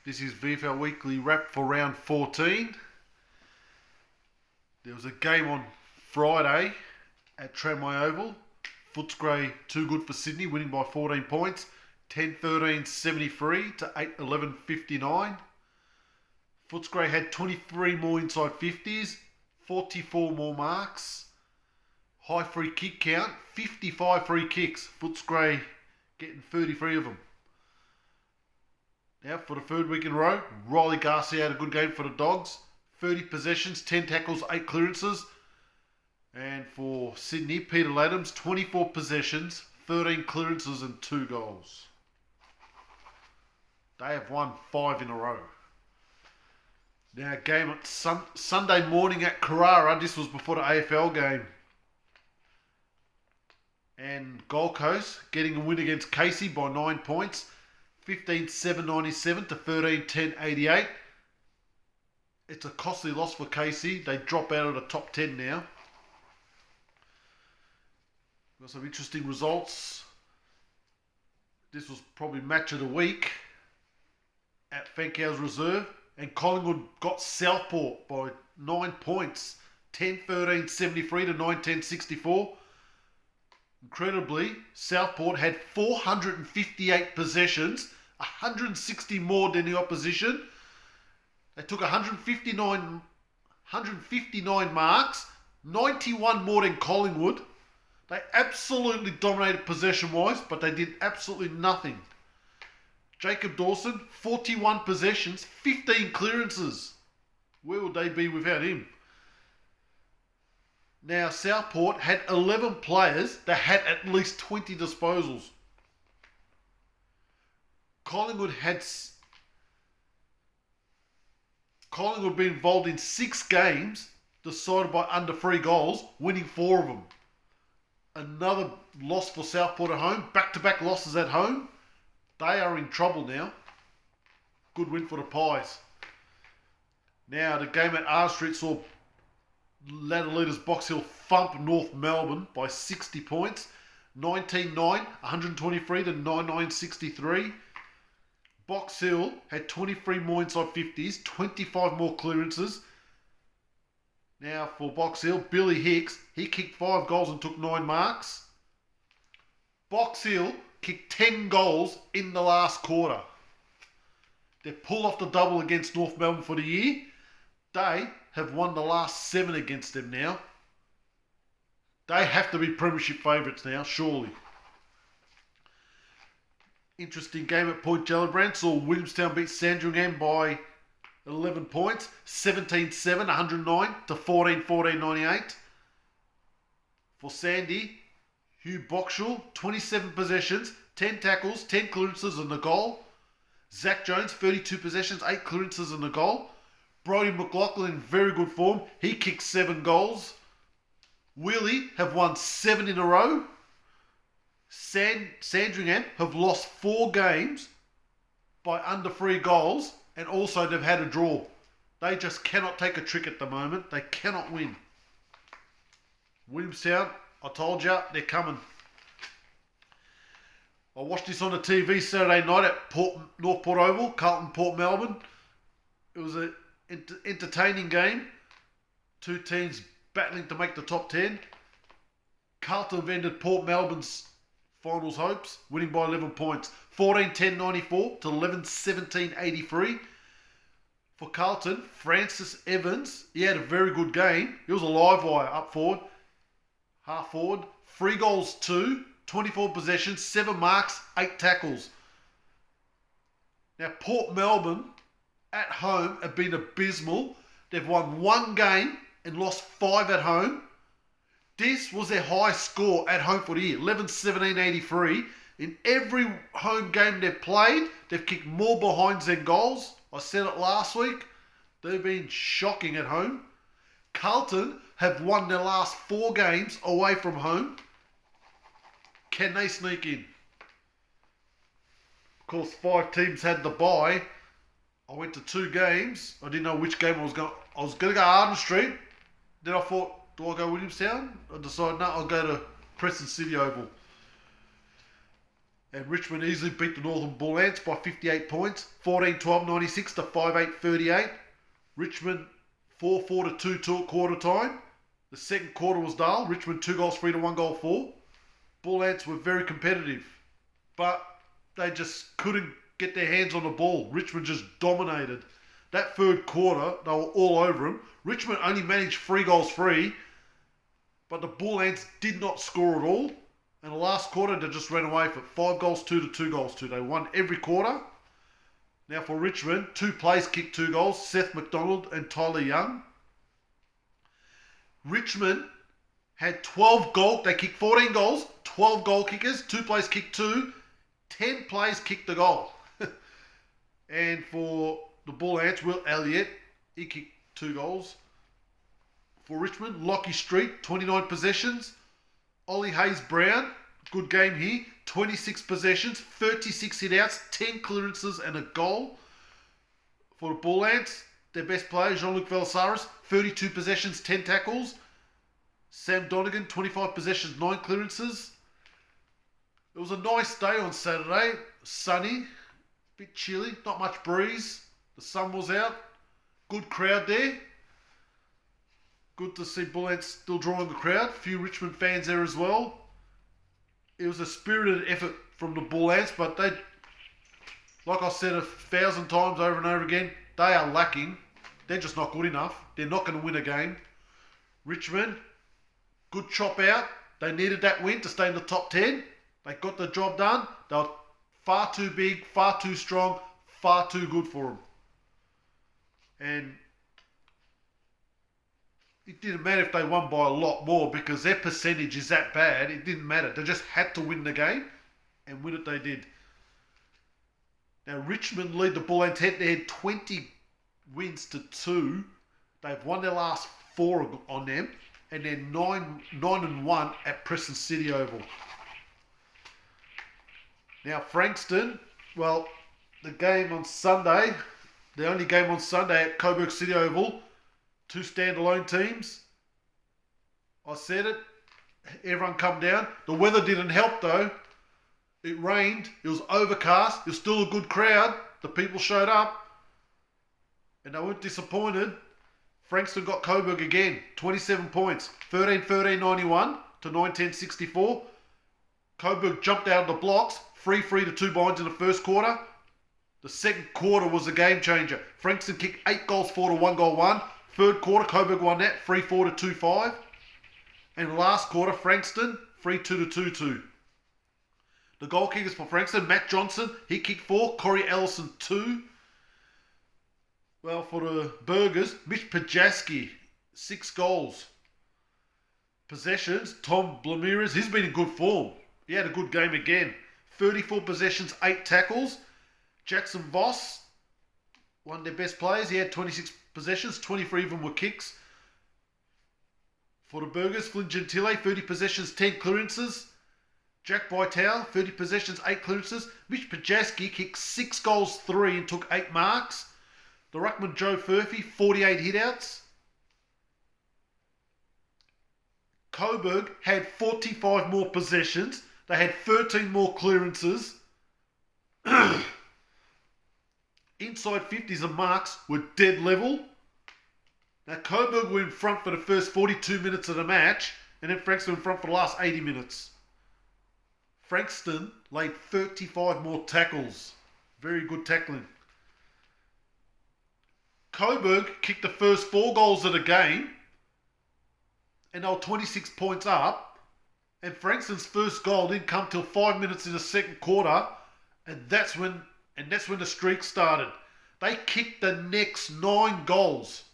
This is VFL Weekly Wrap for round 14. There was a game on Friday at Tramway Oval. Footscray too good for Sydney, winning by 14 points. 10-13-73 to 8-11-59. Footscray had 23 more inside 50s, 44 more marks. High free kick count, 55 free kicks. Footscray getting 33 of them. Now, for the third week in a row, Riley Garcia had a good game for the Dogs. 30 possessions, 10 tackles, 8 clearances. And for Sydney, Peter Laddams, 24 possessions, 13 clearances and 2 goals. They have won 5 in a row. Now, game at Sunday morning at Carrara. This was before the AFL game. And Gold Coast getting a win against Casey by 9 points. 15-7-97 to 13-10-88. It's a costly loss for Casey. They drop out of the top 10 now. Got some interesting results. This was probably match of the week at Fancow's Reserve. And Collingwood got Southport by 9 points. 10-13-73 to 9-10-64. Incredibly, Southport had 458 possessions, 160 more than the opposition. They took 159 marks, 91 more than Collingwood. They absolutely dominated possession-wise, but they did absolutely nothing. Jacob Dawson, 41 possessions, 15 clearances. Where would they be without him? Now, Southport had 11 players that had at least 20 disposals. Collingwood been involved in 6 games decided by under 3 goals, winning 4 of them. Another loss for Southport at home. Back-to-back losses at home. They are in trouble now. Good win for the Pies. Now, the game at R Street saw ladder leaders Box Hill thump North Melbourne by 60 points. 19-9, 123 to 99-63. Box Hill had 23 more inside 50s, 25 more clearances. Now for Box Hill, Billy Hicks, he kicked 5 goals and took 9 marks. Box Hill kicked 10 goals in the last quarter. They pulled off the double against North Melbourne for the year. They have won the last 7 against them now. They have to be premiership favourites now, surely. Interesting game at Point Gellibrand. Saw Williamstown beat Sandringham by 11 points. 17-7, 109 to 14-14, 98. For Sandy, Hugh Boxall, 27 possessions, 10 tackles, 10 clearances and a goal. Zach Jones, 32 possessions, 8 clearances and a goal. Brodie McLaughlin in very good form. He kicked 7 goals. Wheelie have won 7 in a row. Sandringham have lost 4 games by under 3 goals, and also they've had a draw. They just cannot take a trick at the moment. They cannot win. Williamstown, I told you, they're coming. I watched this on the TV Saturday night at North Port Oval, Carlton Port Melbourne. It was an entertaining game. 2 teams battling to make the top 10. Carlton have ended Port Melbourne's finals hopes, winning by 11 points. 14-10-94 to 11-17-83. For Carlton, Francis Evans, he had a very good game. He was a live wire up forward, half forward. 3 goals, 2, 24 possessions, 7 marks, 8 tackles. Now, Port Melbourne at home have been abysmal. They've won 1 game and lost 5 at home. This was their highest score at home for the year, 11-17-83. In every home game they've played, they've kicked more behinds than goals. I said it last week. They've been shocking at home. Carlton have won their last 4 games away from home. Can they sneak in? Of course, 5 teams had the bye. I went to 2 games. I didn't know which game I was going. I was going to go Arden Street. Then I thought, do I go Williamstown? I decided, no, I'll go to Preston City Oval. And Richmond easily beat the Northern Bull Ants by 58 points, 14-12-96 to 5-8-38. Richmond 4-4 to 2-2 at quarter time. The second quarter was dull. Richmond 2 goals 3 to 1 goal 4. Bull Ants were very competitive, but they just couldn't get their hands on the ball. Richmond just dominated. That third quarter, they were all over them. Richmond only managed 3 goals free, but the Bull Ants did not score at all. And the last quarter, they just ran away for 5 goals 2 to 2 goals 2. They won every quarter. Now for Richmond, 2 players kicked 2 goals, Seth McDonald and Tyler Young. Richmond had 12 goal, they kicked 14 goals, 12 goal kickers, 2 players kicked 2, 10 players kicked the goal. And for the Bull Ants, Will Elliott, he kicked 2 goals. For Richmond, Lockie Street, 29 possessions. Ollie Hayes-Brown, good game here, 26 possessions, 36 hit-outs, 10 clearances and a goal. For the Bull Ants, their best player, Jean-Luc Velasaris, 32 possessions, 10 tackles. Sam Donegan, 25 possessions, 9 clearances. It was a nice day on Saturday, sunny, bit chilly, not much breeze. The sun was out, good crowd there. Good to see Bull Ants still drawing the crowd. A few Richmond fans there as well. It was a spirited effort from the Bull Ants, but they, like I said 1,000 times over and over again, they are lacking. They're just not good enough. They're not going to win a game. Richmond, good chop out. They needed that win to stay in the top 10. They got the job done. They were far too big, far too strong, far too good for them. And it didn't matter if they won by a lot more because their percentage is that bad. It didn't matter. They just had to win the game, and win it they did. Now Richmond lead the Bull Ants head-to-head 20 wins to 2. They've won their last 4 on them, and they're 9-1 at Preston City Oval. Now Frankston, well, the game on Sunday, the only game on Sunday at Coburg City Oval, 2 standalone teams. I said it. Everyone come down. The weather didn't help though. It rained. It was overcast. It was still a good crowd. The people showed up. And they weren't disappointed. Frankston got Coburg again. 27 points. 13-13-91 to 9-10-64. Coburg jumped out of the blocks. 3-3 to 2 binds in the first quarter. The second quarter was a game changer. Frankston kicked 8 goals 4 to 1 goal 1. Third quarter, Coburg won that 3-4 to 2-5. And last quarter, Frankston 3-2 to 2-2. The goal kickers for Frankston, Matt Johnson, he kicked 4. Corey Ellison 2. Well, for the Burgers, Mitch Pajaski, 6 goals. Possessions, Tom Blamiris, he's been in good form. He had a good game again. 34 possessions, 8 tackles. Jackson Voss, one of their best players, he had 26 possessions, 23 of them were kicks. For the Burgers, Flynn Gentile, 30 possessions, 10 clearances. Jack Bytel, 30 possessions, 8 clearances. Mitch Pajaski kicked 6 goals, 3 and took 8 marks. The Ruckman Joe Furphy, 48 hitouts. Coburg had 45 more possessions. They had 13 more clearances. Inside 50s and marks were dead level. Now Coburg were in front for the first 42 minutes of the match, and then Frankston in front for the last 80 minutes. Frankston laid 35 more tackles. Very good tackling. Coburg kicked the first 4 goals of the game, and they were 26 points up. And Frankston's first goal didn't come till 5 minutes in the second quarter, and that's when the streak started. They kicked the next 9 goals.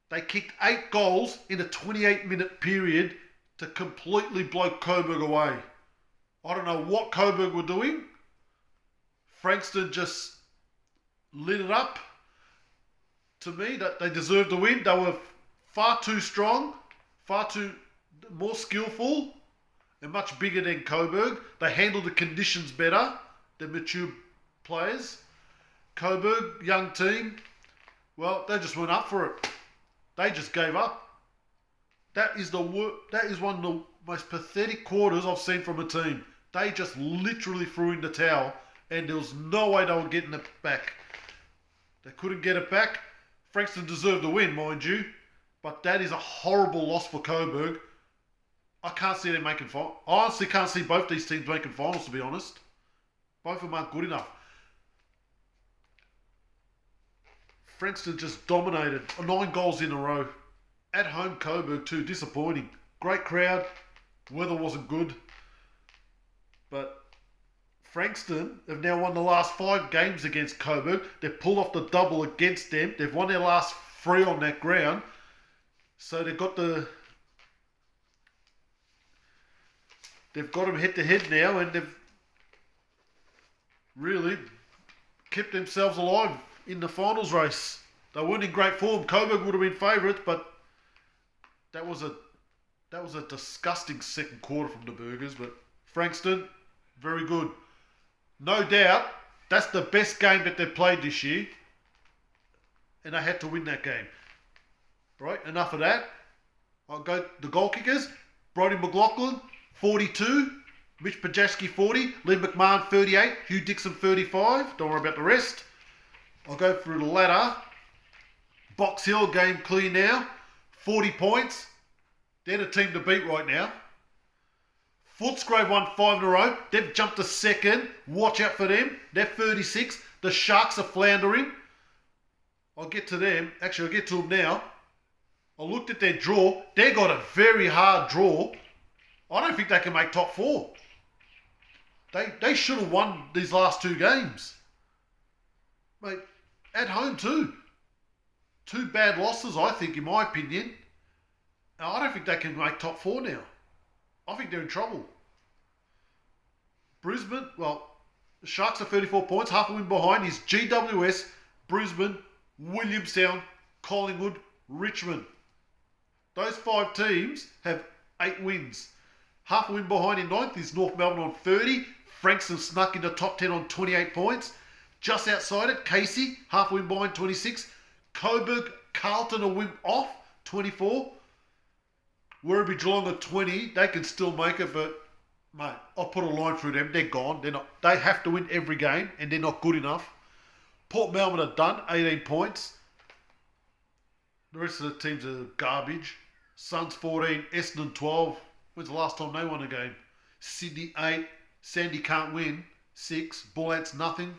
They kicked 8 goals in a 28-minute period to completely blow Coburg away. I don't know what Coburg were doing. Frankston just lit it up. To me, that they deserved to win. They were far too strong, far too more skillful, and much bigger than Coburg. They handled the conditions better than mature players. Coburg, young team, well, they just went up for it. They just gave up. That is one of the most pathetic quarters I've seen from a team. They just literally threw in the towel, and there was no way they were getting it back. They couldn't get it back. Frankston deserved the win, mind you, but that is a horrible loss for Coburg. I can't see them making finals. I honestly can't see both these teams making finals, to be honest. Both of them aren't good enough. Frankston just dominated. 9 goals in a row. At home, Coburg too. Disappointing. Great crowd. Weather wasn't good. But Frankston have now won the last 5 games against Coburg. They've pulled off the double against them. They've won their last 3 on that ground. So they've got them head to head now, and they've really kept themselves alive in the finals race. They weren't in great form. Coburg would have been favourites, but that was a disgusting second quarter from the Burgers. But Frankston, very good. No doubt, that's the best game that they've played this year, and they had to win that game. Right, enough of that. I'll go the goal kickers. Brodie McLaughlin, 42. Mitch Pajaski, 40. Lee McMahon, 38. Hugh Dixon, 35. Don't worry about the rest. I'll go through the ladder. Box Hill, game clear now. 40 points. They're the team to beat right now. Footscray won 5 in a row. They've jumped to second. Watch out for them. They're 36. The Sharks are floundering. I'll get to them. Actually, I'll get to them now. I looked at their draw. They got a very hard draw. I don't think they can make top 4. They should have won these last 2 games. Mate, at home too. 2 bad losses, I think, in my opinion. Now, I don't think they can make top 4 now. I think they're in trouble. Brisbane, well, the Sharks are 34 points. Half a win behind is GWS, Brisbane, Williamstown, Collingwood, Richmond. Those 5 teams have 8 wins. Half a win behind in 9th is North Melbourne on 30. Frankston snuck in the top 10 on 28 points. Just outside it, Casey, half a win behind, 26. Coburg, Carlton a win off, 24. Werribee Geelong at 20. They can still make it, but mate, I'll put a line through them. They're gone. They have to win every game, and they're not good enough. Port Melbourne are done, 18 points. The rest of the teams are garbage. Suns 14, Essendon 12. When's the last time they won a game? Sydney 8. Sandy can't win, 6. Bullets nothing.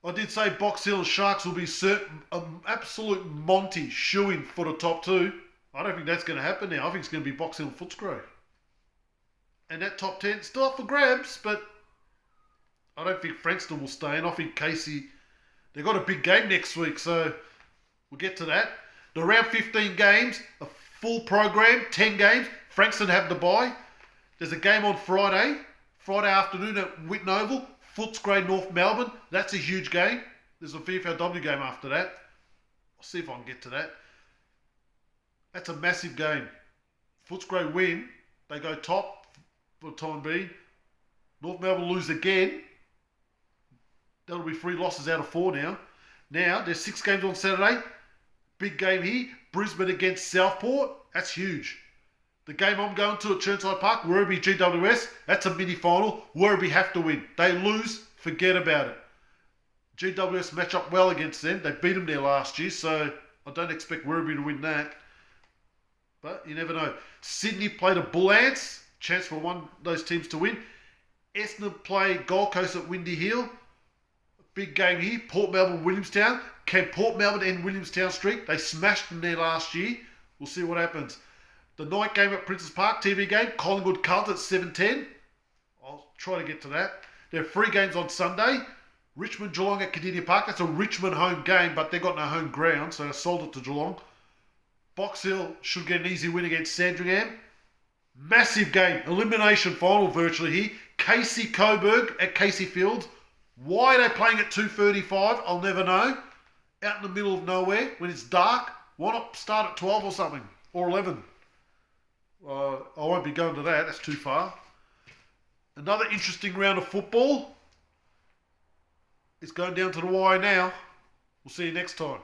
I did say Box Hill and Sharks will be certain, absolute Monty shoo-in for the top 2. I don't think that's going to happen now. I think it's going to be Box Hill and Footscray. And that top 10 still up for grabs, but I don't think Frankston will stay in. I think Casey, they've got a big game next week, so we'll get to that. The round 15 games, a full program, 10 games. Frankston have the bye. There's a game on Friday afternoon at Whitten Oval. Footscray, North Melbourne. That's a huge game. There's a VFLW game after that. I'll see if I can get to that. That's a massive game. Footscray win. They go top for the time being. North Melbourne lose again. That'll be 3 losses out of 4 now. Now, there's 6 games on Saturday. Big game here. Brisbane against Southport. That's huge. The game I'm going to at Chirnside Park, Werribee GWS, that's a mini-final. Werribee have to win. They lose, forget about it. GWS match up well against them. They beat them there last year, so I don't expect Werribee to win that. But you never know. Sydney play the Bull Ants. Chance for one of those teams to win. Essendon play Gold Coast at Windy Hill. Big game here. Port Melbourne, Williamstown. Can Port Melbourne end Williamstown streak? They smashed them there last year. We'll see what happens. The night game at Princes Park, TV game, Collingwood Carlton at 7:10. I'll try to get to that. There are 3 games on Sunday. Richmond Geelong at Kardinia Park. That's a Richmond home game, but they've got no home ground, so they sold it to Geelong. Box Hill should get an easy win against Sandringham. Massive game, elimination final virtually here. Casey Coburg at Casey Fields. Why are they playing at 2:35? I'll never know. Out in the middle of nowhere when it's dark. Why not start at 12 or something? Or 11? I won't be going to that. That's too far. Another interesting round of football. It's going down to the wire now. We'll see you next time.